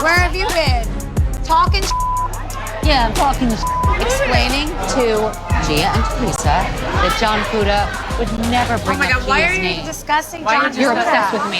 Where have you been? Talking Yeah, I'm talking explaining to Gia and Teresa that John Fuda would never bring Oh my up God, why Gia's are you name. discussing Why John You're Fuda? obsessed with me.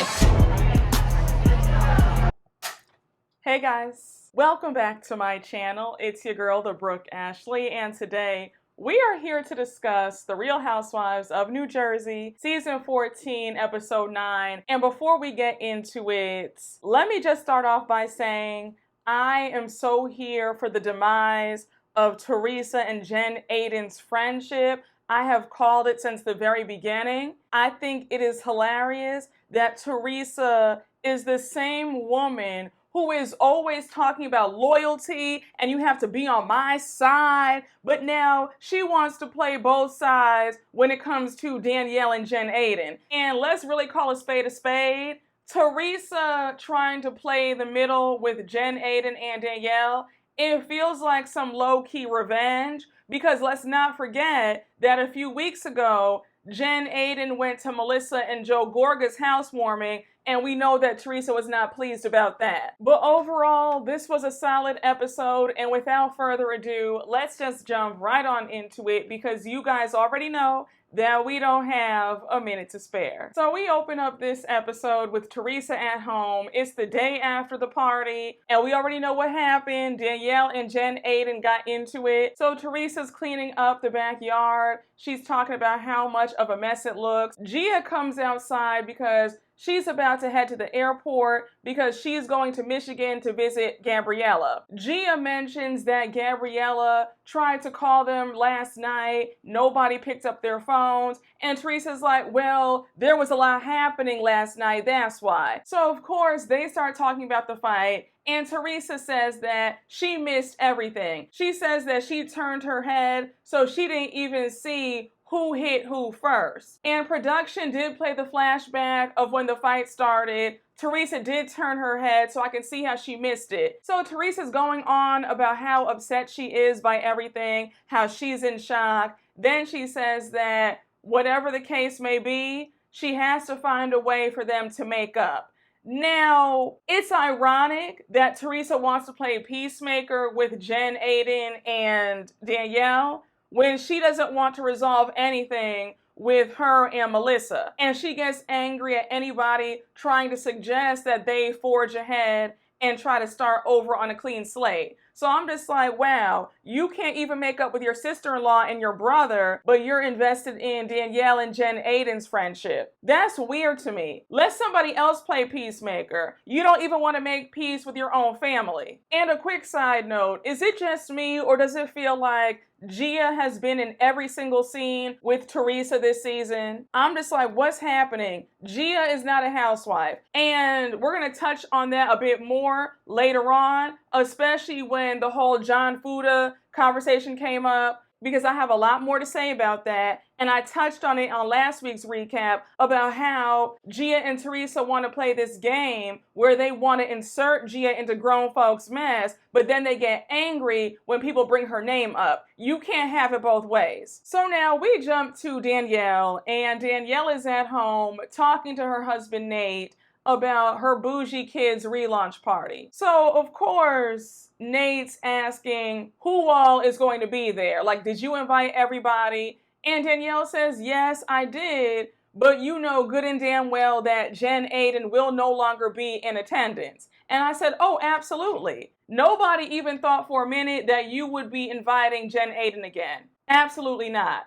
Hey guys, welcome back to my channel. It's your girl, the Brooke Ashley, and today we are here to discuss The Real Housewives of New Jersey, Season 14, Episode 9. And before we get into it, let me just start off by saying I am so here for the demise of Teresa and Jen Aydin's friendship. I have called it since the very beginning. I think it is hilarious that Teresa is the same woman who is always talking about loyalty and you have to be on my side, but now she wants to play both sides when it comes to Danielle and Jen Aydin. And let's really call a spade a spade. Teresa trying to play the middle with Jen Aydin and Danielle, it feels like some low-key revenge, because let's not forget that a few weeks ago, Jen Aydin went to Melissa and Joe Gorga's housewarming, and we know that Teresa was not pleased about that. But overall, this was a solid episode, and without further ado, let's just jump right on into it, because you guys already know that we don't have a minute to spare. So we open up this episode with Teresa at home. It's the day after the party, and we already know what happened. Danielle and Jen Aydin got into it. So Teresa's cleaning up the backyard. She's talking about how much of a mess it looks. Gia comes outside because she's about to head to the airport because she's going to Michigan to visit Gabriella. Gia mentions that Gabriella tried to call them last night. Nobody picked up their phones. And Teresa's like, well, there was a lot happening last night, that's why. So of course, they start talking about the fight. And Teresa says that she missed everything. She says that she turned her head, so she didn't even see who hit who first. And production did play the flashback of when the fight started. Teresa did turn her head, so I can see how she missed it. So Teresa's going on about how upset she is by everything, how she's in shock. Then she says that whatever the case may be, she has to find a way for them to make up. Now, it's ironic that Teresa wants to play peacemaker with Jen Aydin and Danielle when she doesn't want to resolve anything with her and Melissa. And she gets angry at anybody trying to suggest that they forge ahead and try to start over on a clean slate. So I'm just like, wow, you can't even make up with your sister-in-law and your brother, but you're invested in Danielle and Jen Aydin's friendship. That's weird to me. Let somebody else play peacemaker. You don't even want to make peace with your own family. And a quick side note, is it just me or does it feel like Gia has been in every single scene with Teresa this season? I'm just like, what's happening? Gia is not a housewife. And we're going to touch on that a bit more later on, especially when the whole John Fuda conversation came up, because I have a lot more to say about that. And I touched on it on last week's recap about how Gia and Teresa want to play this game where they want to insert Gia into grown folks' mess, but then they get angry when people bring her name up. You can't have it both ways. So now we jump to Danielle, and Danielle is at home talking to her husband Nate about her Boujie Kidz relaunch party. So of course, Nate's asking who all is going to be there. Like, did you invite everybody? And Danielle says, yes, I did. But you know good and damn well that Jen Aydin will no longer be in attendance. And I said, oh, absolutely. Nobody even thought for a minute that you would be inviting Jen Aydin again. Absolutely not.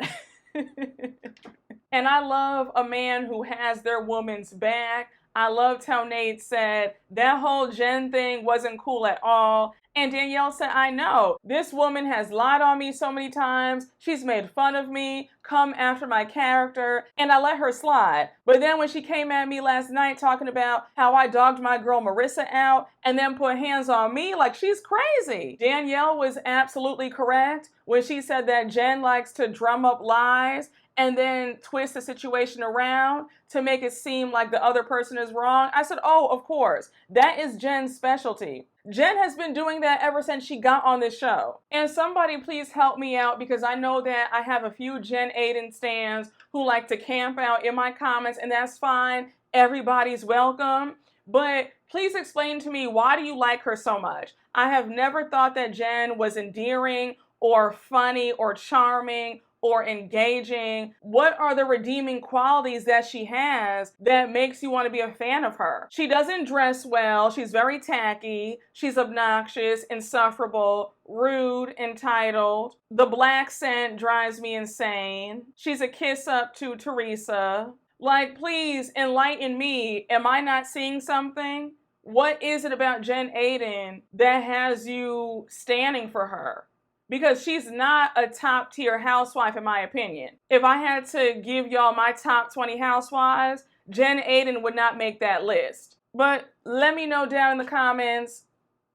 And I love a man who has their woman's back. I loved how Nate said that whole Jen thing wasn't cool at all. And Danielle said, I know. This woman has lied on me so many times. She's made fun of me, come after my character, and I let her slide. But then when she came at me last night talking about how I dogged my girl Marissa out and then put hands on me, like, she's crazy. Danielle was absolutely correct when she said that Jen likes to drum up lies and then twist the situation around to make it seem like the other person is wrong. I said, oh, of course. That is Jen's specialty. Jen has been doing that ever since she got on this show. And somebody please help me out, because I know that I have a few Jen Aydin stans who like to camp out in my comments, and that's fine. Everybody's welcome. But Please explain to me, why do you like her so much? I have never thought that Jen was endearing or funny or charming or engaging. What are the redeeming qualities that she has that makes you want to be a fan of her? She doesn't dress well. She's very tacky. She's obnoxious, insufferable, rude, entitled. The black scent drives me insane. She's a kiss up to Teresa. Like, please enlighten me. Am I not seeing something? What is it about Jen Aydin that has you standing for her? Because she's not a top tier housewife, in my opinion. If I had to give y'all my top 20 housewives, Jen Aydin would not make that list. But let me know down in the comments,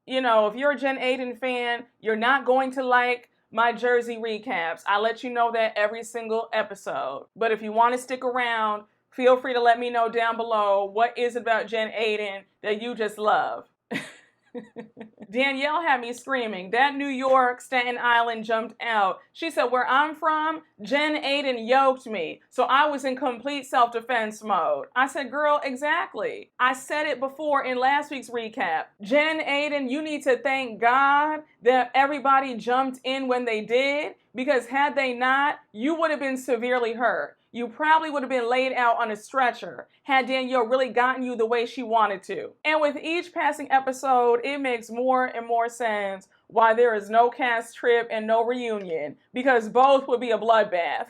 you know, if you're a Jen Aydin fan, you're not going to like my Jersey recaps. I let you know that every single episode. But if you want to stick around, feel free to let me know down below, what is it about Jen Aydin that you just love? Danielle had me screaming. That New York, Staten Island jumped out. She said, where I'm from, Jen Aydin yoked me. So I was in complete self-defense mode. I said, girl, exactly. I said it before in last week's recap. Jen Aydin, you need to thank God that everybody jumped in when they did, because had they not, you would have been severely hurt. You probably would have been laid out on a stretcher had Danielle really gotten you the way she wanted to. And with each passing episode, it makes more and more sense why there is no cast trip and no reunion, because both would be a bloodbath.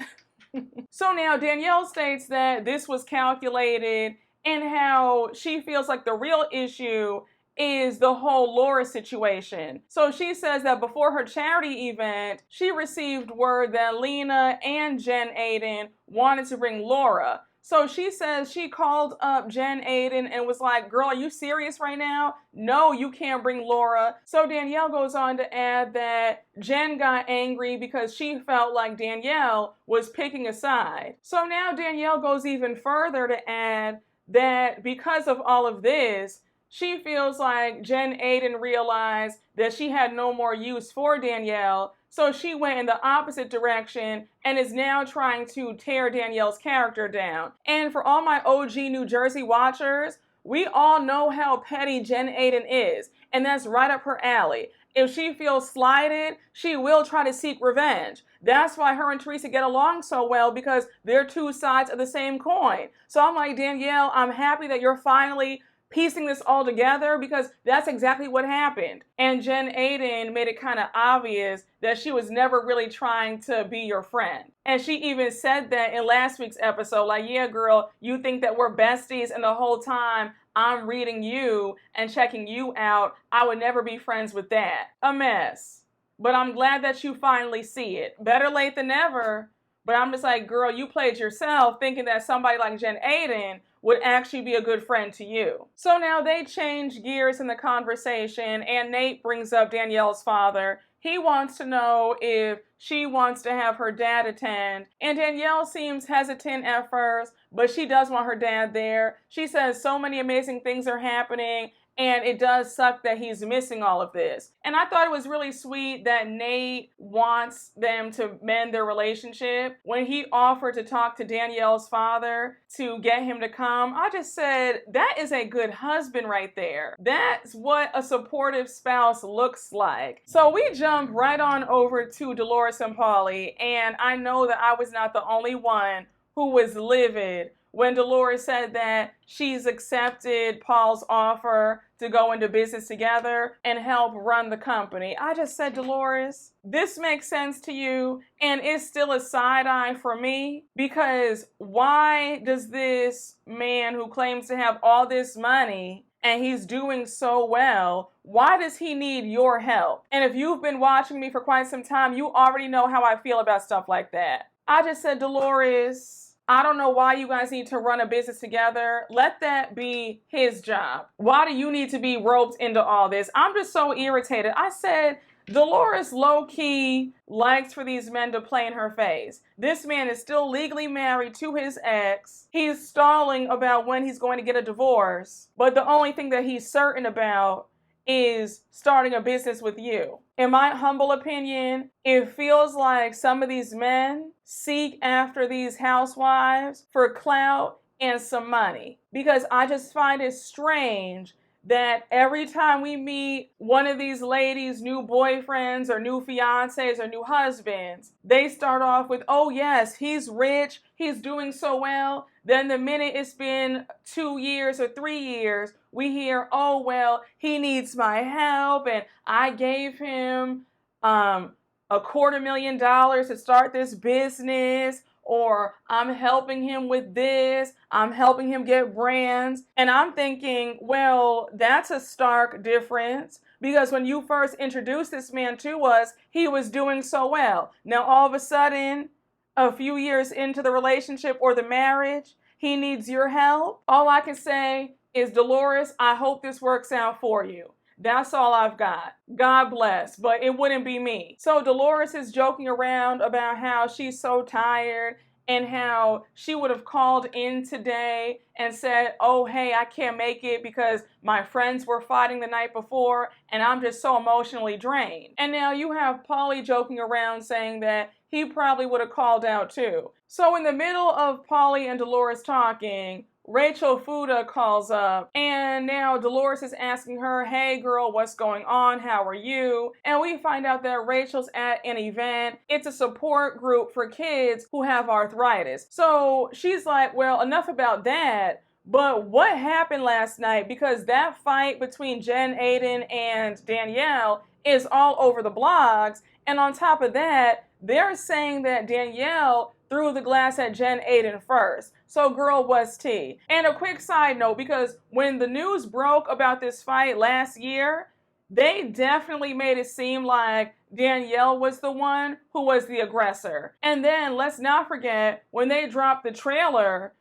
So now Danielle states that this was calculated and how she feels like the real issue is the whole Laura situation. So she says that before her charity event, she received word that Lena and Jen Aydin wanted to bring Laura. So she says she called up Jen Aydin and was like, girl, are you serious right now? No, you can't bring Laura. So Danielle goes on to add that Jen got angry because she felt like Danielle was picking a side. So now Danielle goes even further to add that because of all of this, she feels like Jen Aydin realized that she had no more use for Danielle, so she went in the opposite direction and is now trying to tear Danielle's character down. And for all my OG New Jersey watchers, we all know how petty Jen Aydin is, and that's right up her alley. If she feels slighted, she will try to seek revenge. That's why her and Teresa get along so well, because they're two sides of the same coin. So I'm like, Danielle, I'm happy that you're finally piecing this all together, because that's exactly what happened. And Jen Aydin made it kind of obvious that she was never really trying to be your friend. And she even said that in last week's episode, like, yeah, girl, you think that we're besties, and the whole time I'm reading you and checking you out. I would never be friends with that. A mess. But I'm glad that you finally see it. Better late than never. But I'm just like, girl, you played yourself thinking that somebody like Jen Aydin would actually be a good friend to you. So now they change gears in the conversation, and Nate brings up Danielle's father. He wants to know if she wants to have her dad attend, and Danielle seems hesitant at first, but she does want her dad there. She says so many amazing things are happening, and it does suck that he's missing all of this. And I thought it was really sweet that Nate wants them to mend their relationship. When he offered to talk to Danielle's father to get him to come, I just said, that is a good husband right there. That's what a supportive spouse looks like. So we jump right on over to Dolores and Paulie, and I know that I was not the only one who was livid when Dolores said that she's accepted Paul's offer to go into business together and help run the company. I just said, Dolores, this makes sense to you, and it's still a side eye for me, because why does this man who claims to have all this money and he's doing so well, why does he need your help? And if you've been watching me for quite some time, you already know how I feel about stuff like that. I just said, Dolores, I don't know why you guys need to run a business together. Let that be his job. Why do you need to be roped into all this? I'm just so irritated. I said, Dolores low-key likes for these men to play in her face. This man is still legally married to his ex. He's stalling about when he's going to get a divorce. But the only thing that he's certain about is starting a business with you. In my humble opinion, it feels like some of these men seek after these housewives for clout and some money. Because I just find it strange that every time we meet one of these ladies' new boyfriends or new fiancés or new husbands, they start off with, oh yes, he's rich, he's doing so well. Then the minute it's been 2 years or 3 years, we hear, oh well, he needs my help and I gave him $250,000 to start this business, or I'm helping him with this, I'm helping him get brands. And I'm thinking, well, that's a stark difference, because when you first introduced this man to us, he was doing so well. Now all of a sudden, a few years into the relationship or the marriage, he needs your help. All I can say is, Dolores, I hope this works out for you. That's all I've got. God bless, but it wouldn't be me. So Dolores is joking around about how she's so tired and how she would have called in today and said, oh, hey, I can't make it because my friends were fighting the night before and I'm just so emotionally drained. And now you have Paulie joking around saying that he probably would have called out too. So in the middle of Paulie and Dolores talking, Rachel Fuda calls up, and now Dolores is asking her, hey girl, what's going on? How are you? And we find out that Rachel's at an event. It's a support group for kids who have arthritis. So she's like, well, enough about that. But what happened last night? Because that fight between Jen, Aydin, and Danielle is all over the blogs. And on top of that, they're saying that Danielle threw the glass at Jen Aydin first. So girl, what's tea? And a quick side note, because when the news broke about this fight last year, they definitely made it seem like Danielle was the one who was the aggressor. And then let's not forget, when they dropped the trailer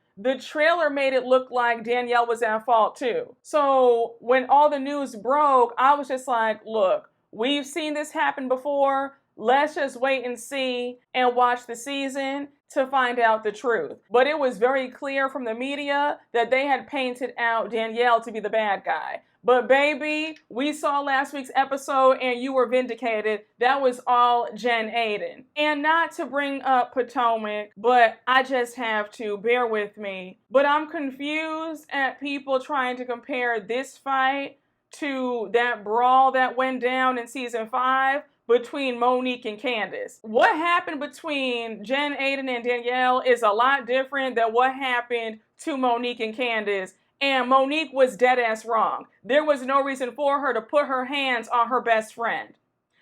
made it look like Danielle was at fault too. So when all the news broke, I was just like, look, we've seen this happen before. Let's just wait and see and watch the season to find out the truth. But it was very clear from the media that they had painted out Danielle to be the bad guy. But baby, we saw last week's episode and you were vindicated. That was all Jen Aydin. And not to bring up Potomac, but I just have to, bear with me. But I'm confused at people trying to compare this fight to that brawl that went down in season 5 between Monique and Candace. What happened between Jen Aydin and Danielle is a lot different than what happened to Monique and Candace. And Monique was dead ass wrong. There was no reason for her to put her hands on her best friend.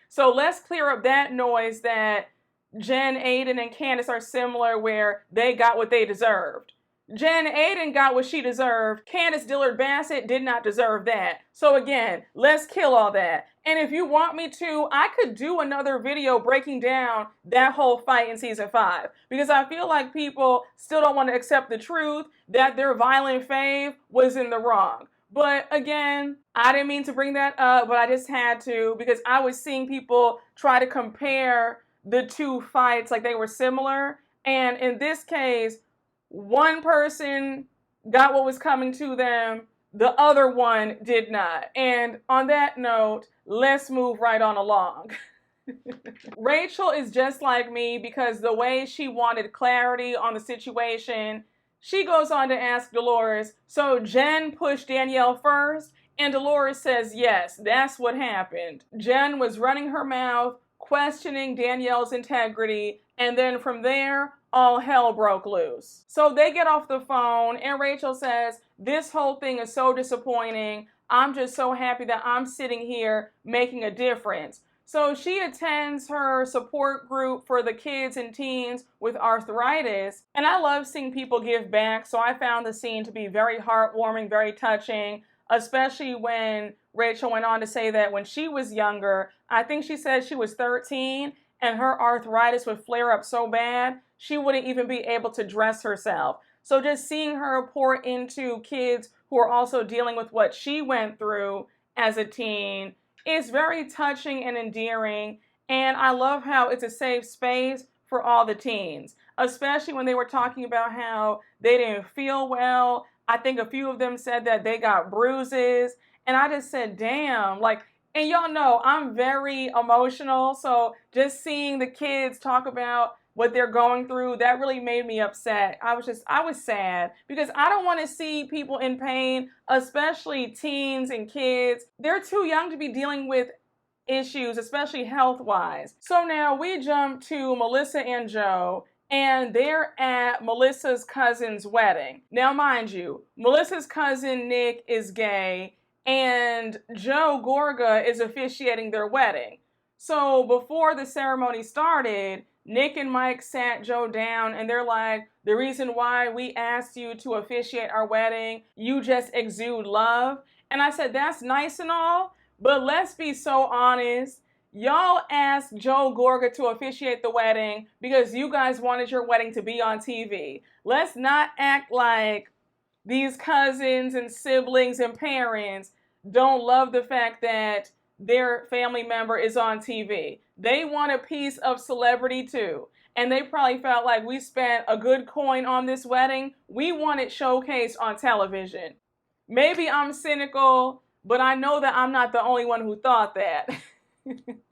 So let's clear up that noise that Jen Aydin and Candace are similar, where they got what they deserved. Jen Aydin got what she deserved. Candace Dillard Bassett did not deserve that. So again, let's kill all that. And if you want me to, I could do another video breaking down that whole fight in season 5. Because I feel like people still don't want to accept the truth that their violent fave was in the wrong. But again, I didn't mean to bring that up, but I just had to, because I was seeing people try to compare the two fights like they were similar. And in this case, one person got what was coming to them, the other one did not. And on that note, let's move right on along. Rachel is just like me, because the way she wanted clarity on the situation, she goes on to ask Dolores, so Jen pushed Danielle first? And Dolores says, yes, that's what happened. Jen was running her mouth, questioning Danielle's integrity, and then from there, all hell broke loose. So they get off the phone and Rachel says, this whole thing is so disappointing. I'm just so happy that I'm sitting here making a difference. So she attends her support group for the kids and teens with arthritis. And I love seeing people give back. So I found the scene to be very heartwarming, very touching, especially when Rachel went on to say that when she was younger, I think she said she was 13, and her arthritis would flare up so bad, she wouldn't even be able to dress herself. So just seeing her pour into kids who are also dealing with what she went through as a teen is very touching and endearing. And I love how it's a safe space for all the teens, especially when they were talking about how they didn't feel well. I think a few of them said that they got bruises. And I just said, damn, like, and y'all know I'm very emotional. So just seeing the kids talk about what they're going through, that really made me upset. I was sad because I don't want to see people in pain, especially teens and kids. They're too young to be dealing with issues, especially health-wise. So now we jump to Melissa and Joe, and they're at Melissa's cousin's wedding. Now, mind you, Melissa's cousin Nick is gay, and Joe Gorga is officiating their wedding. So before the ceremony started, Nick and Mike sat Joe down, and they're like, the reason why we asked you to officiate our wedding, you just exude love. And I said, that's nice and all, but let's be so honest. Y'all asked Joe Gorga to officiate the wedding because you guys wanted your wedding to be on TV. Let's not act like these cousins and siblings and parents don't love the fact that their family member is on TV. They want a piece of celebrity too. And they probably felt like we spent a good coin on this wedding. We want it showcased on television. Maybe I'm cynical, but I know that I'm not the only one who thought that.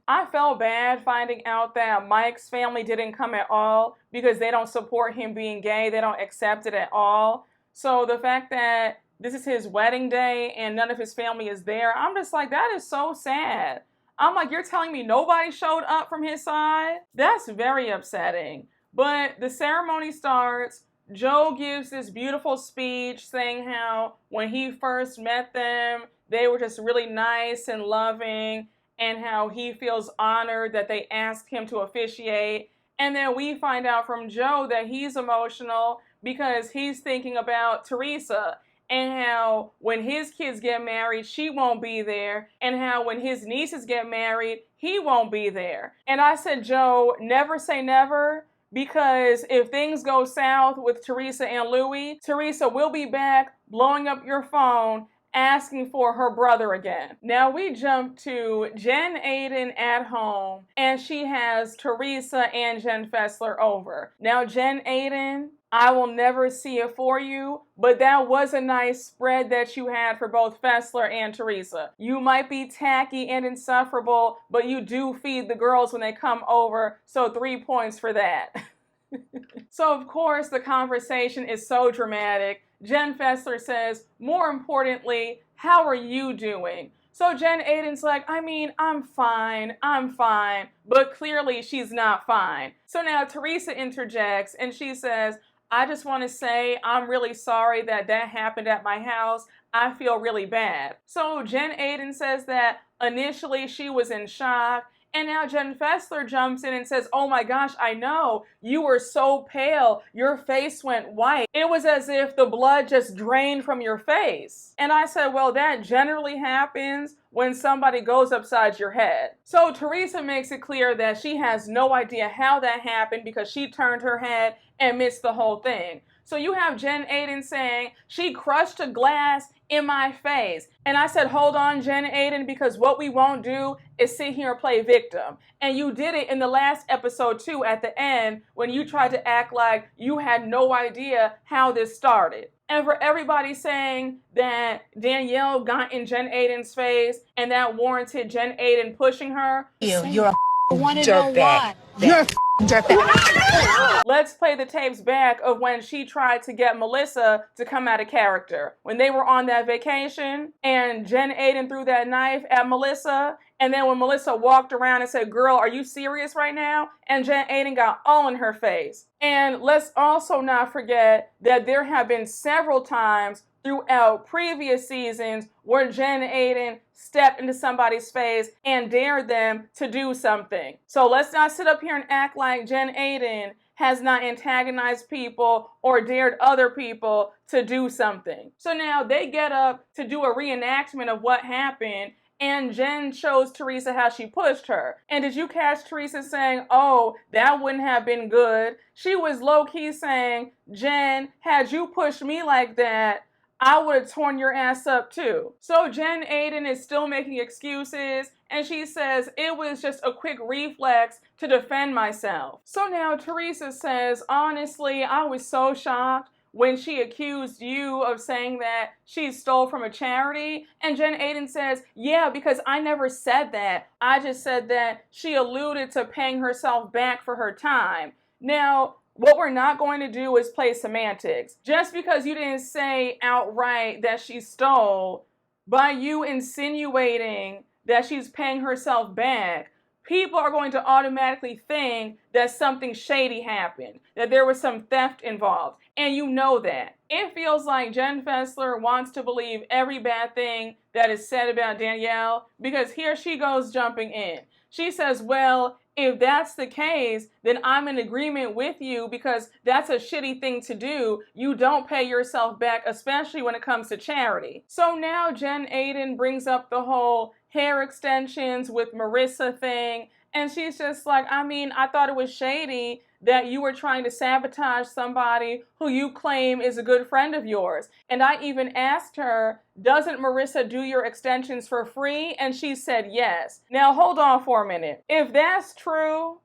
I felt bad finding out that Mike's family didn't come at all because they don't support him being gay. They don't accept it at all. So the fact that this is his wedding day and none of his family is there, I'm just like, that is so sad. I'm like, you're telling me nobody showed up from his side? That's very upsetting. But the ceremony starts. Joe gives this beautiful speech saying how when he first met them, they were just really nice and loving, and how he feels honored that they asked him to officiate. And then we find out from Joe that he's emotional because he's thinking about Teresa, and how when his kids get married, she won't be there, and how when his nieces get married, he won't be there. And I said, Joe, never say never, because if things go south with Teresa and Louie, Teresa will be back blowing up your phone asking for her brother again. Now we jump to Jen Aydin at home, and she has Teresa and Jen Fessler over. Now Jen Aydin, I will never see it for you, but that was a nice spread that you had for both Fessler and Teresa. You might be tacky and insufferable, but you do feed the girls when they come over, so 3 points for that. So of course the conversation is so dramatic. Jen Fessler says, more importantly, how are you doing? So Jen Aydin's like, I mean, I'm fine, but clearly she's not fine. So now Teresa interjects and she says, I just want to say I'm really sorry that happened at my house. I feel really bad. So Jen Aydin says that initially she was in shock, and now Jen Fessler jumps in and says, oh my gosh, I know, you were so pale, your face went white. It was as if the blood just drained from your face. And I said, well, that generally happens when somebody goes upside your head. So Teresa makes it clear that she has no idea how that happened because she turned her head and missed the whole thing. So you have Jen Aydin saying, she crushed a glass in my face. And I said, hold on, Jen Aydin, because what we won't do is sit here and play victim. And you did it in the last episode too at the end when you tried to act like you had no idea how this started. And for everybody saying that Danielle got in Jen Aydin's face and that warranted Jen Aydin pushing her. You're a I want to know why. You're a dirtbag. Let's play the tapes back of when she tried to get Melissa to come out of character. When they were on that vacation and Jen Aydin threw that knife at Melissa. And then when Melissa walked around and said, girl, are you serious right now? And Jen Aydin got all in her face. And let's also not forget that there have been several times throughout previous seasons where Jen Aydin stepped into somebody's face and dared them to do something. So let's not sit up here and act like Jen Aydin has not antagonized people or dared other people to do something. So now they get up to do a reenactment of what happened, and Jen shows Teresa how she pushed her. And did you catch Teresa saying, oh, that wouldn't have been good? She was low-key saying, Jen, had you pushed me like that, I would have torn your ass up too. So Jen Aydin is still making excuses, and she says, it was just a quick reflex to defend myself. So now Teresa says, honestly, I was so shocked when she accused you of saying that she stole from a charity. And Jen Aydin says, yeah, because I never said that. I just said that she alluded to paying herself back for her time. Now, what we're not going to do is play semantics. Just because you didn't say outright that she stole, by you insinuating that she's paying herself back, people are going to automatically think that something shady happened, that there was some theft involved, and you know that. It feels like Jen Fessler wants to believe every bad thing that is said about Danielle, because here she goes jumping in. She says, well, if that's the case, then I'm in agreement with you because that's a shitty thing to do. You don't pay yourself back, especially when it comes to charity. So now Jen Aydin brings up the whole hair extensions with Marissa thing. And she's just like, I mean, I thought it was shady that you were trying to sabotage somebody who you claim is a good friend of yours. And I even asked her, doesn't Marissa do your extensions for free? And she said yes. Now, hold on for a minute. If that's true,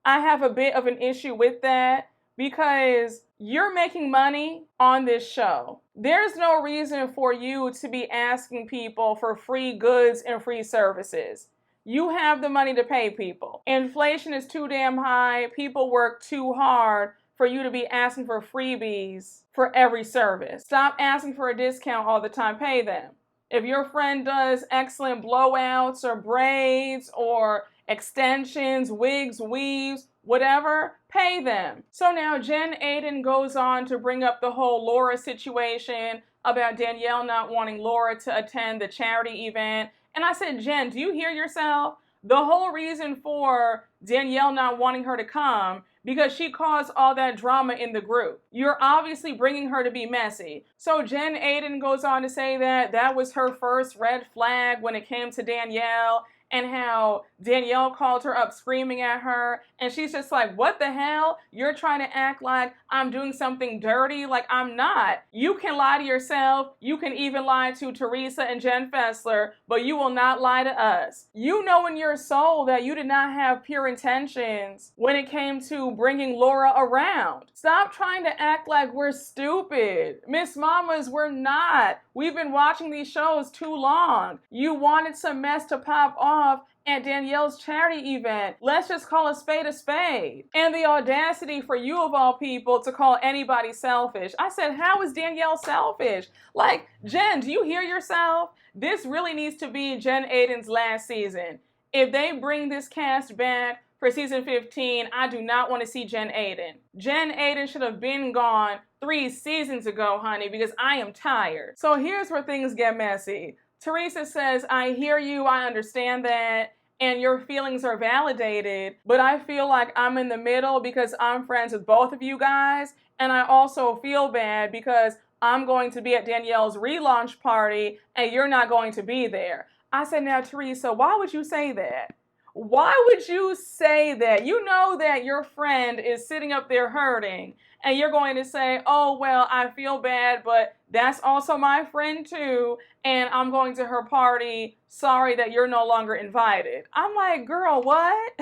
I have a bit of an issue with that because you're making money on this show. There's no reason for you to be asking people for free goods and free services. You have the money to pay people. Inflation is too damn high. People work too hard for you to be asking for freebies for every service. Stop asking for a discount all the time. Pay them. If your friend does excellent blowouts or braids or extensions, wigs, weaves, whatever, pay them. So now Jen Aydin goes on to bring up the whole Laura situation about Danielle not wanting Laura to attend the charity event. And I said, Jen, do you hear yourself? The whole reason for Danielle not wanting her to come, because she caused all that drama in the group. You're obviously bringing her to be messy. So Jen Aydin goes on to say that that was her first red flag when it came to Danielle, and how Danielle called her up screaming at her, and she's just like, what the hell? You're trying to act like I'm doing something dirty? Like I'm not. You can lie to yourself. You can even lie to Teresa and Jen Fessler, but you will not lie to us. You know in your soul that you did not have pure intentions when it came to bringing Laura around. Stop trying to act like we're stupid. Miss Mamas, we're not. We've been watching these shows too long. You wanted some mess to pop off at Danielle's charity event. Let's just call a spade a spade. And the audacity for you of all people to call anybody selfish. I said, how is Danielle selfish? Like, Jen, do you hear yourself? This really needs to be Jen Aydin's last season. If they bring this cast back for season 15, I do not want to see Jen Aydin. Jen Aydin should have been gone 3 seasons ago, honey, because I am tired. So here's where things get messy. Teresa says, I hear you, I understand that, and your feelings are validated, but I feel like I'm in the middle because I'm friends with both of you guys, and I also feel bad because I'm going to be at Danielle's relaunch party and you're not going to be there. I said, now, Teresa, why would you say that? Why would you say that? You know that your friend is sitting up there hurting, and you're going to say, oh, well, I feel bad, but that's also my friend too, and I'm going to her party. Sorry that you're no longer invited. I'm like, girl, what?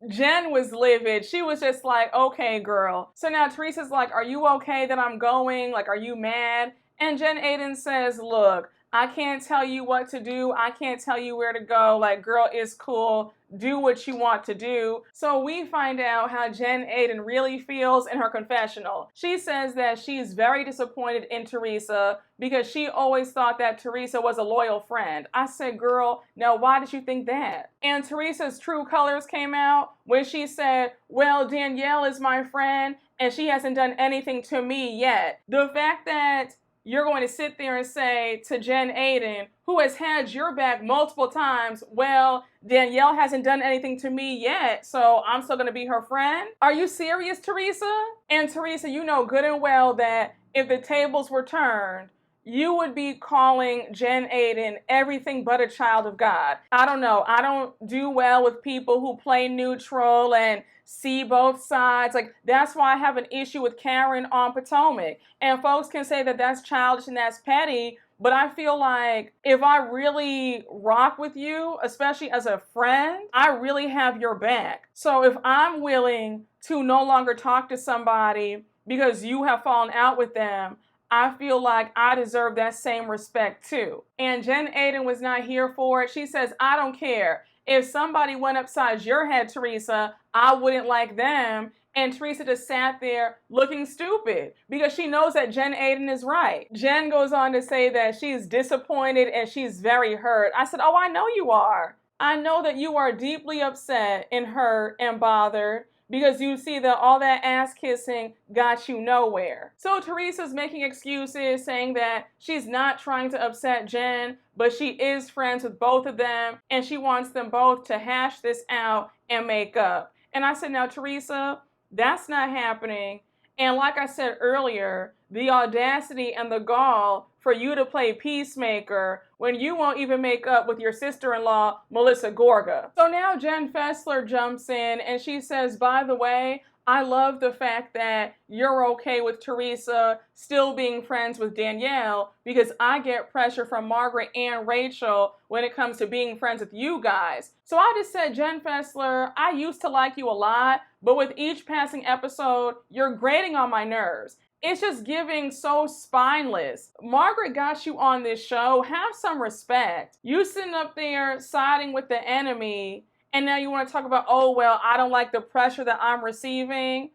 Jen was livid. She was just like, okay, girl. So now Teresa's like, are you okay that I'm going? Like, are you mad? And Jen Aydin says, look, I can't tell you what to do. I can't tell you where to go. Like, girl, it's cool. Do what you want to do. So we find out how Jen Aydin really feels in her confessional. She says that she's very disappointed in Teresa because she always thought that Teresa was a loyal friend. I said, girl, now why did you think that? And Teresa's true colors came out when she said, well, Danielle is my friend and she hasn't done anything to me yet. The fact that you're going to sit there and say to Jen Aydin, who has had your back multiple times, well, Danielle hasn't done anything to me yet, so I'm still going to be her friend? Are you serious, Teresa? And Teresa, you know good and well that if the tables were turned, you would be calling Jen Aydin everything but a child of God. I don't know. I don't do well with people who play neutral and see both sides. Like, that's why I have an issue with Karen on Potomac. And folks can say that that's childish and that's petty, but I feel like if I really rock with you, especially as a friend, I really have your back. So if I'm willing to no longer talk to somebody because you have fallen out with them, I feel like I deserve that same respect too. And Jen Aydin was not here for it. She says, I don't care. If somebody went upside your head, Teresa, I wouldn't like them. And Teresa just sat there looking stupid because she knows that Jen Aydin is right. Jen goes on to say that she's disappointed and she's very hurt. I said, oh, I know you are. I know that you are deeply upset and hurt and bothered because you see that all that ass kissing got you nowhere. So Teresa's making excuses, saying that she's not trying to upset Jen, but she is friends with both of them and she wants them both to hash this out and make up. And I said, now Teresa, that's not happening. And like I said earlier, the audacity and the gall for you to play peacemaker when you won't even make up with your sister-in-law, Melissa Gorga. So now Jen Fessler jumps in and she says, by the way, I love the fact that you're okay with Teresa still being friends with Danielle because I get pressure from Margaret and Rachel when it comes to being friends with you guys. So I just said, Jen Fessler, I used to like you a lot, but with each passing episode, you're grating on my nerves. It's just giving so spineless. Margaret got you on this show. Have some respect. You sitting up there siding with the enemy, and now you want to talk about, oh, well, I don't like the pressure that I'm receiving.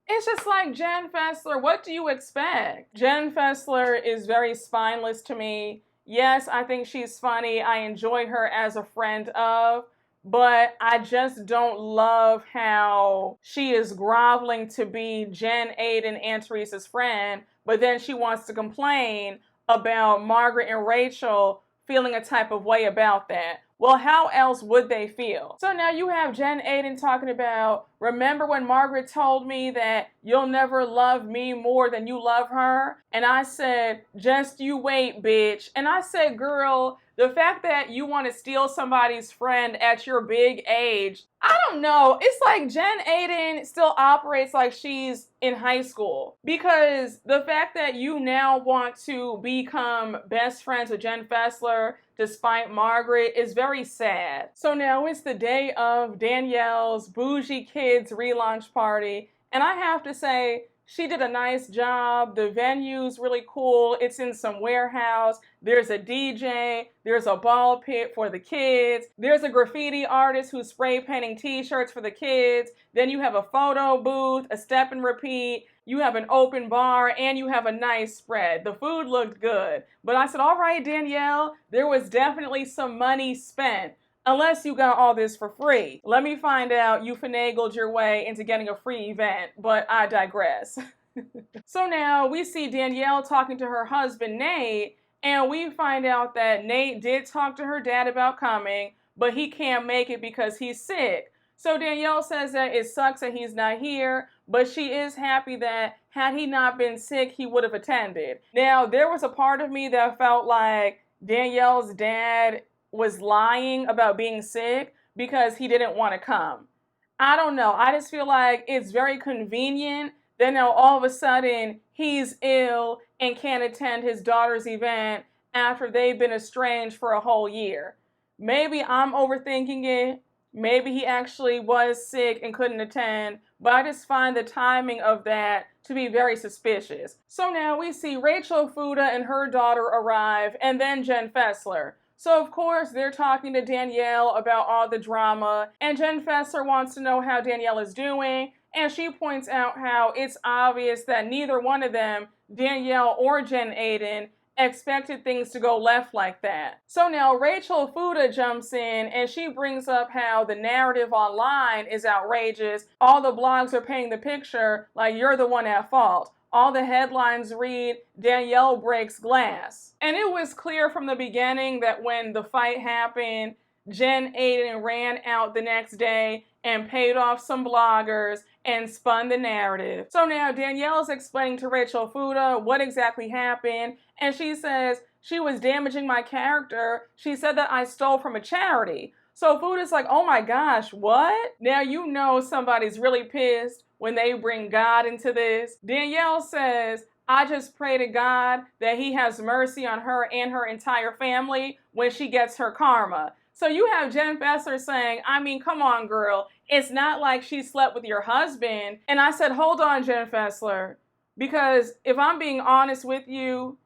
It's just like, Jen Fessler, what do you expect? Jen Fessler is very spineless to me. Yes, I think she's funny. I enjoy her as a friend of, but I just don't love how she is groveling to be Jen Aydin and Teresa's friend, but then she wants to complain about Margaret and Rachel feeling a type of way about that. Well, how else would they feel? So now you have Jen Aydin talking about, remember when Margaret told me that you'll never love me more than you love her? And I said, just you wait, bitch. And I said, girl, the fact that you want to steal somebody's friend at your big age, I don't know. It's like Jen Aydin still operates like she's in high school. Because the fact that you now want to become best friends with Jen Fessler despite Margaret is very sad. So now it's the day of Danielle's Boujie Kidz relaunch party. And I have to say, she did a nice job. The venue's really cool. It's in some warehouse. There's a DJ. There's a ball pit for the kids. There's a graffiti artist who's spray painting t-shirts for the kids. Then you have a photo booth, a step and repeat. You have an open bar and you have a nice spread. The food looked good. But I said, all right, Danielle, there was definitely some money spent. Unless you got all this for free. Let me find out you finagled your way into getting a free event, but I digress. So now we see Danielle talking to her husband, Nate, and we find out that Nate did talk to her dad about coming, but he can't make it because he's sick. So Danielle says that it sucks that he's not here, but she is happy that had he not been sick, he would have attended. Now, there was a part of me that felt like Danielle's dad was lying about being sick because he didn't want to come. I don't know. I just feel like it's very convenient that now all of a sudden he's ill and can't attend his daughter's event after they've been estranged for a whole year. Maybe I'm overthinking it. Maybe he actually was sick and couldn't attend, but I just find the timing of that to be very suspicious. So now we see Rachel Fuda and her daughter arrive, and then Jen Fessler. So of course they're talking to Danielle about all the drama, and Jen Fessler wants to know how Danielle is doing, and she points out how it's obvious that neither one of them, Danielle or Jen Aydin, expected things to go left like that. So now Rachel Fuda jumps in and she brings up how the narrative online is outrageous. All the blogs are painting the picture like you're the one at fault. All the headlines read, Danielle breaks glass. And it was clear from the beginning that when the fight happened, Jen Aydin ran out the next day and paid off some bloggers and spun the narrative. So now Danielle is explaining to Rachel Fuda what exactly happened, and she says she was damaging my character. She said that I stole from a charity. So Fuda's like, oh my gosh, what? Now you know somebody's really pissed when they bring God into this. Danielle says, I just pray to God that he has mercy on her and her entire family when she gets her karma. So you have Jen Fessler saying, I mean, come on, girl. It's not like she slept with your husband. And I said, hold on, Jen Fessler. Because if I'm being honest with you,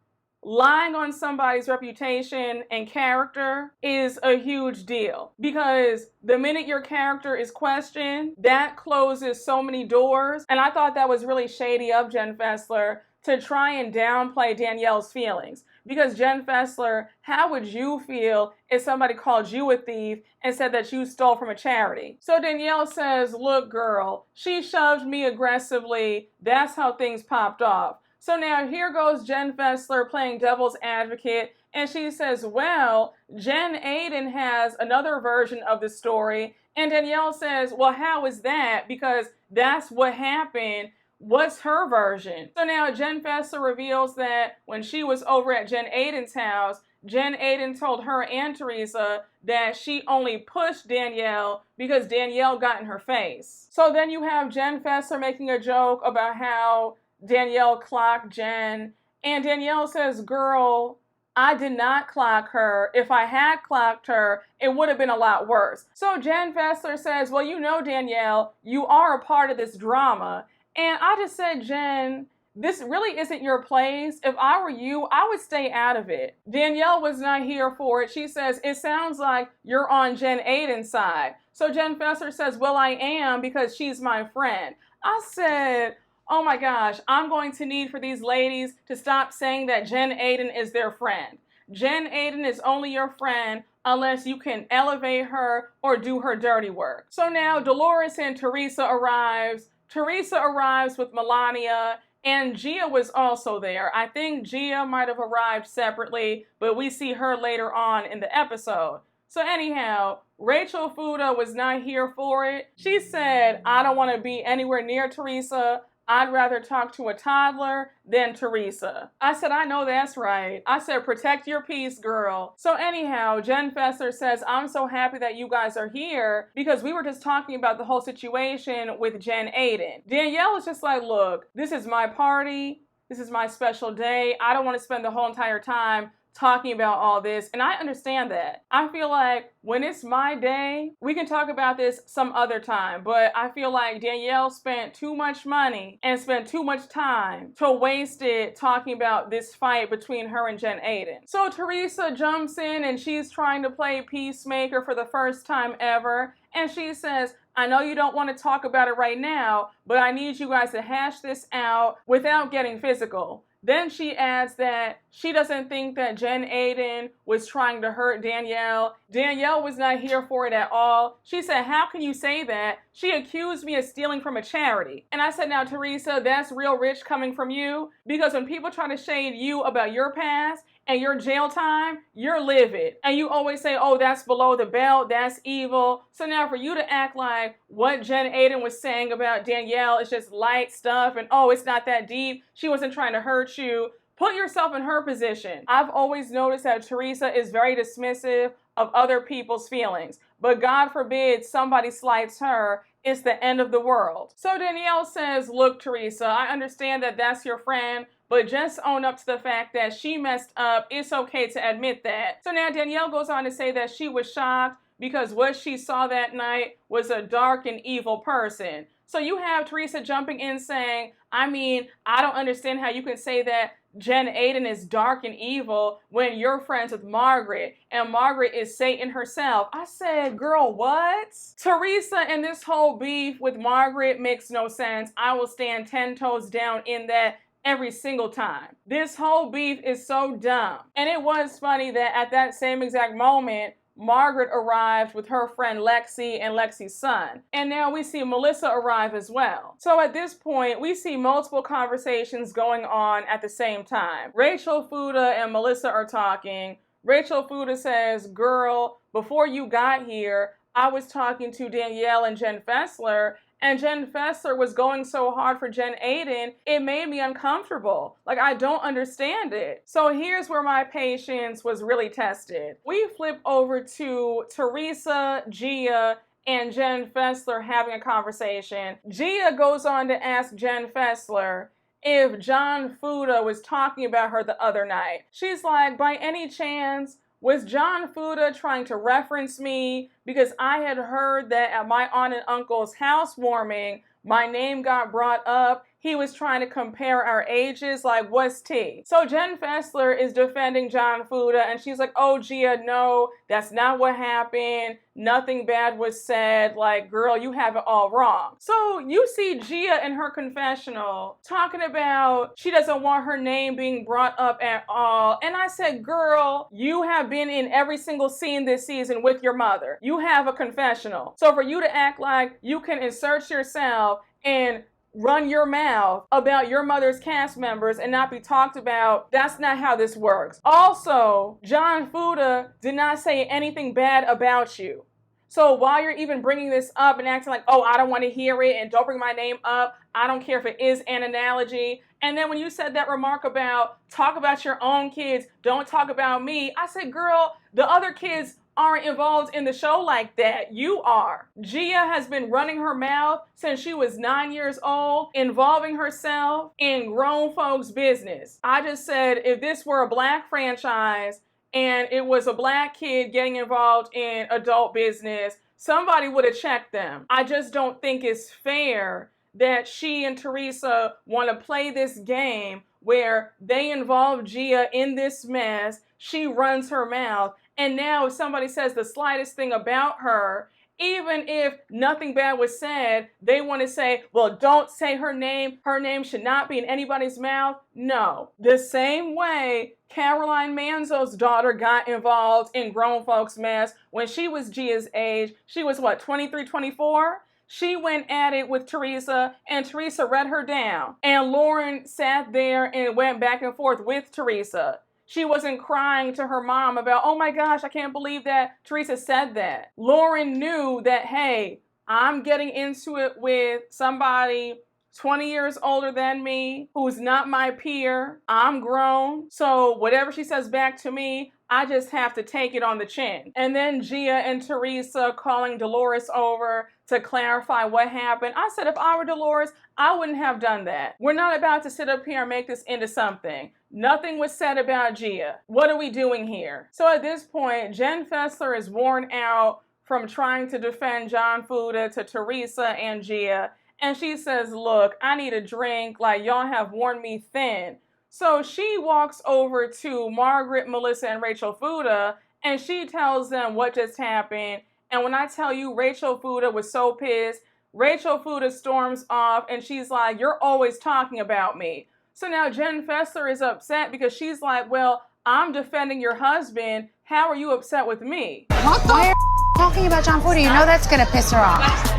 lying on somebody's reputation and character is a huge deal, because the minute your character is questioned, that closes so many doors. And I thought that was really shady of Jen Fessler to try and downplay Danielle's feelings. Because Jen Fessler, how would you feel if somebody called you a thief and said that you stole from a charity? So Danielle says, look, girl, she shoved me aggressively. That's how things popped off. So now here goes Jen Fessler playing devil's advocate, and she says, well, Jen Aydin has another version of the story. And Danielle says, well, how is that? Because that's what happened. What's her version? So now Jen Fessler reveals that when she was over at Jen Aydin's house, Jen Aydin told her and Teresa that she only pushed Danielle because Danielle got in her face. So then you have Jen Fessler making a joke about how Danielle clocked Jen, and Danielle says, girl, I did not clock her. If I had clocked her, it would have been a lot worse. So Jen Fessler says, well, you know, Danielle, you are a part of this drama. And I just said, Jen, this really isn't your place. If I were you, I would stay out of it. Danielle was not here for it. She says, it sounds like you're on Jen Aydin's side. So Jen Fessler says, well, I am, because she's my friend. I said, oh my gosh, I'm going to need for these ladies to stop saying that Jen Aydin is their friend. Jen Aydin is only your friend unless you can elevate her or do her dirty work. So now Dolores and Teresa arrives. Teresa arrives with Melania, and Gia was also there. I think Gia might have arrived separately, but we see her later on in the episode. So anyhow, Rachel Fuda was not here for it. She said, I don't want to be anywhere near Teresa. I'd rather talk to a toddler than Teresa. I said, I know that's right. I said, protect your peace, girl. So anyhow, Jen Fessler says, I'm so happy that you guys are here because we were just talking about the whole situation with Jen Aydin. Danielle is just like, look, this is my party. This is my special day. I don't want to spend the whole entire time talking about all this, and I understand that. I feel like when it's my day, we can talk about this some other time, but I feel like Danielle spent too much money and spent too much time to waste it talking about this fight between her and Jen Aydin. So Teresa jumps in and she's trying to play peacemaker for the first time ever, and she says, I know you don't want to talk about it right now, but I need you guys to hash this out without getting physical. Then she adds that she doesn't think that Jen Aydin was trying to hurt Danielle. Danielle was not here for it at all. She said, how can you say that? She accused me of stealing from a charity. And I said, now, Teresa, that's real rich coming from you, because when people try to shade you about your past and your jail time, you're livid. And you always say, oh, that's below the belt, that's evil. So now for you to act like what Jen Aydin was saying about Danielle is just light stuff and, oh, it's not that deep, she wasn't trying to hurt you, put yourself in her position. I've always noticed that Teresa is very dismissive of other people's feelings. But God forbid somebody slights her, it's the end of the world. So Danielle says, look, Teresa, I understand that that's your friend, but just own up to the fact that she messed up. It's okay to admit that. So now Danielle goes on to say that she was shocked because what she saw that night was a dark and evil person. So you have Teresa jumping in saying, I mean, I don't understand how you can say that Jen Aydin is dark and evil when you're friends with Margaret, and Margaret is Satan herself. I said, girl, what? Teresa and this whole beef with Margaret makes no sense. I will stand 10 toes down in that every single time. This whole beef is so dumb. And it was funny that at that same exact moment, Margaret arrived with her friend Lexi and Lexi's son. And now we see Melissa arrive as well. So at this point, we see multiple conversations going on at the same time. Rachel Fuda and Melissa are talking. Rachel Fuda says, girl, before you got here, I was talking to Danielle and Jen Fessler, and Jen Fessler was going so hard for Jen Aydin, it made me uncomfortable. Like, I don't understand it. So here's where my patience was really tested. We flip over to Teresa, Gia, and Jen Fessler having a conversation. Gia goes on to ask Jen Fessler if John Fuda was talking about her the other night. She's like, by any chance, was John Fuda trying to reference me? Because I had heard that at my aunt and uncle's housewarming, my name got brought up. he was trying to compare our ages, like what's tea? So Jen Fessler is defending John Fuda, and she's like, oh Gia, no, that's not what happened. Nothing bad was said. Like, girl, you have it all wrong. So you see Gia in her confessional talking about she doesn't want her name being brought up at all. And I said, girl, you have been in every single scene this season with your mother. You have a confessional. So for you to act like you can insert yourself and run your mouth about your mother's cast members and not be talked about, that's not how this works. Also, John Fuda did not say anything bad about you. So while you're even bringing this up and acting like, oh, I don't want to hear it and don't bring my name up, I don't care if it is an analogy. And then when you said that remark about talk about your own kids, don't talk about me, I said, girl, the other kids aren't involved in the show like that. You are. Gia has been running her mouth since she was 9 years old, involving herself in grown folks' business. I just said, if this were a black franchise and it was a black kid getting involved in adult business, somebody would have checked them. I just don't think it's fair that she and Teresa want to play this game where they involve Gia in this mess. She runs her mouth. And now if somebody says the slightest thing about her, even if nothing bad was said, they want to say, well, don't say her name. Her name should not be in anybody's mouth. No. The same way Caroline Manzo's daughter got involved in grown folks' mess when she was Gia's age. She was what, 23, 24? She went at it with Teresa, and Teresa read her down. And Lauren sat there and went back and forth with Teresa. She wasn't crying to her mom about, oh my gosh, I can't believe that Teresa said that. Lauren knew that, hey, I'm getting into it with somebody 20 years older than me, who's not my peer. I'm grown. So whatever she says back to me, I just have to take it on the chin. And then Gia and Teresa calling Dolores over to clarify what happened. I said, if I were Dolores, I wouldn't have done that. We're not about to sit up here and make this into something. Nothing was said about Gia. What are we doing here? So at this point, Jen Fessler is worn out from trying to defend John Fuda to Teresa and Gia. And she says, look, I need a drink. Like, y'all have worn me thin. So she walks over to Margaret, Melissa, and Rachel Fuda, and she tells them what just happened. And when I tell you Rachel Fuda was so pissed, Rachel Fuda storms off, and she's like, you're always talking about me. So now Jen Fessler is upset because she's like, well, I'm defending your husband. How are you upset with me? What the? Why are you talking about John Fuda? You know that's gonna piss her off.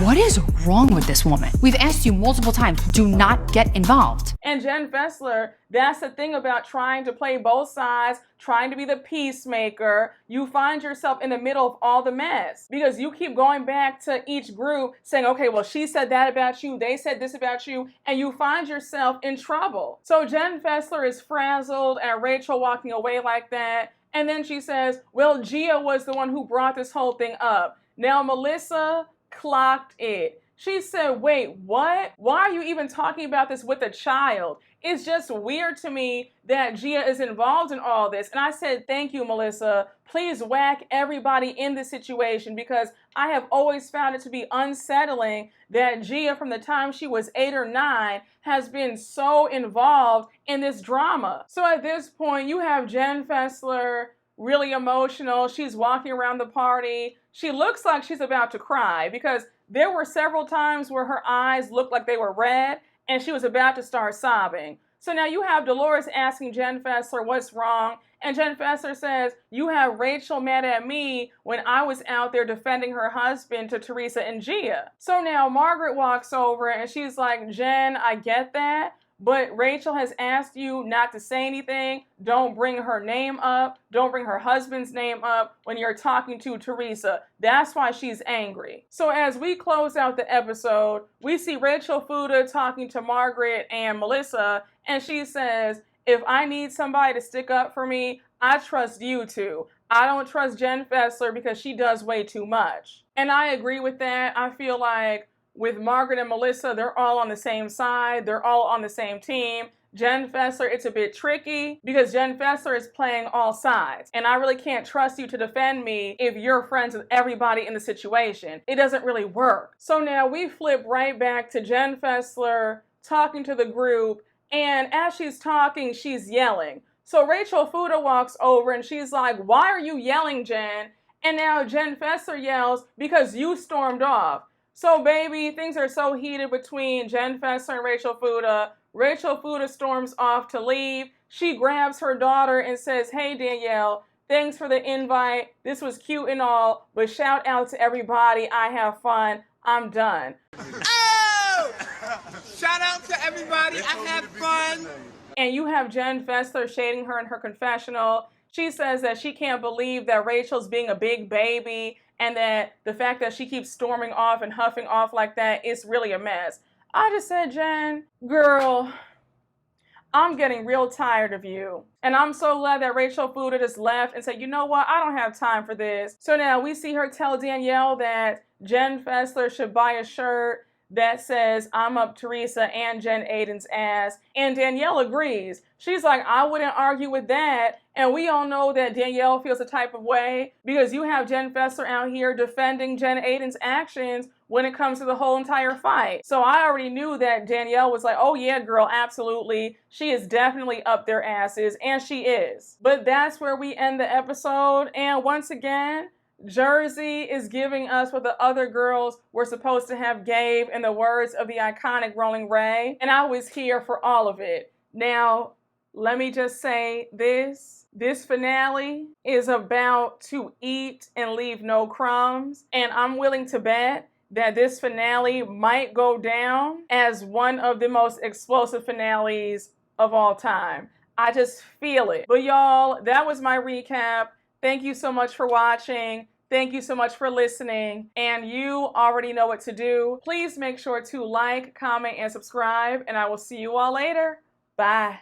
What is wrong with this woman? We've asked you multiple times, do not get involved. And Jen Fessler, that's the thing about trying to play both sides, trying to be the peacemaker. You find yourself in the middle of all the mess because you keep going back to each group saying, okay, well, she said that about you, they said this about you, and you find yourself in trouble. So Jen Fessler is frazzled at Rachel walking away like that. And then she says, well, Gia was the one who brought this whole thing up. Now, Melissa clocked it. She said, wait, what? Why are you even talking about this with a child? It's just weird to me that Gia is involved in all this. And I said, thank you, Melissa. Please whack everybody in this situation because I have always found it to be unsettling that Gia, from the time she was 8 or 9, has been so involved in this drama. So at this point, you have Jen Fessler really emotional. She's walking around the party. She looks like she's about to cry because there were several times where her eyes looked like they were red and she was about to start sobbing. So now you have Dolores asking Jen Fessler what's wrong. And Jen Fessler says, you have Rachel mad at me when I was out there defending her husband to Teresa and Gia. So now Margaret walks over and she's like, Jen, I get that. But Rachel has asked you not to say anything. Don't bring her name up. Don't bring her husband's name up when you're talking to Teresa. That's why she's angry. So as we close out the episode, we see Rachel Fuda talking to Margaret and Melissa, and she says, if I need somebody to stick up for me, I trust you two. I don't trust Jen Fessler because she does way too much. And I agree with that. I feel like with Margaret and Melissa, they're all on the same side. They're all on the same team. Jen Fessler, it's a bit tricky because Jen Fessler is playing all sides. And I really can't trust you to defend me if you're friends with everybody in the situation. It doesn't really work. So now we flip right back to Jen Fessler talking to the group, and as she's talking, she's yelling. So Rachel Fuda walks over and she's like, "Why are you yelling, Jen?" And now Jen Fessler yells, "Because you stormed off." So baby, things are so heated between Jen Fessler and Rachel Fuda. Rachel Fuda storms off to leave. She grabs her daughter and says, "Hey Danielle, thanks for the invite. This was cute and all, but shout out to everybody. I have fun. I'm done." Oh! Shout out to everybody. I had fun. And you have Jen Fessler shading her in her confessional. She says that she can't believe that Rachel's being a big baby and that the fact that she keeps storming off and huffing off like that is really a mess. I just said, Jen, girl, I'm getting real tired of you. And I'm so glad that Rachel Fuda just left and said, "You know what? I don't have time for this." So now we see her tell Danielle that Jen Fessler should buy a shirt that says, "I'm up Teresa and Jen Aydin's ass." And Danielle agrees. She's like, "I wouldn't argue with that." And we all know that Danielle feels a type of way because you have Jen Fessler out here defending Jen Aydin's actions when it comes to the whole entire fight. So I already knew that Danielle was like, "Oh yeah, girl, absolutely. She is definitely up their asses," and she is. But that's where we end the episode. And once again, Jersey is giving us what the other girls were supposed to have gave in the words of the iconic Rolling Ray. And I was here for all of it. Now, let me just say this. This finale is about to eat and leave no crumbs. And I'm willing to bet that this finale might go down as one of the most explosive finales of all time. I just feel it. But y'all, that was my recap. Thank you so much for watching. Thank you so much for listening. And you already know what to do. Please make sure to like, comment, and subscribe. And I will see you all later. Bye.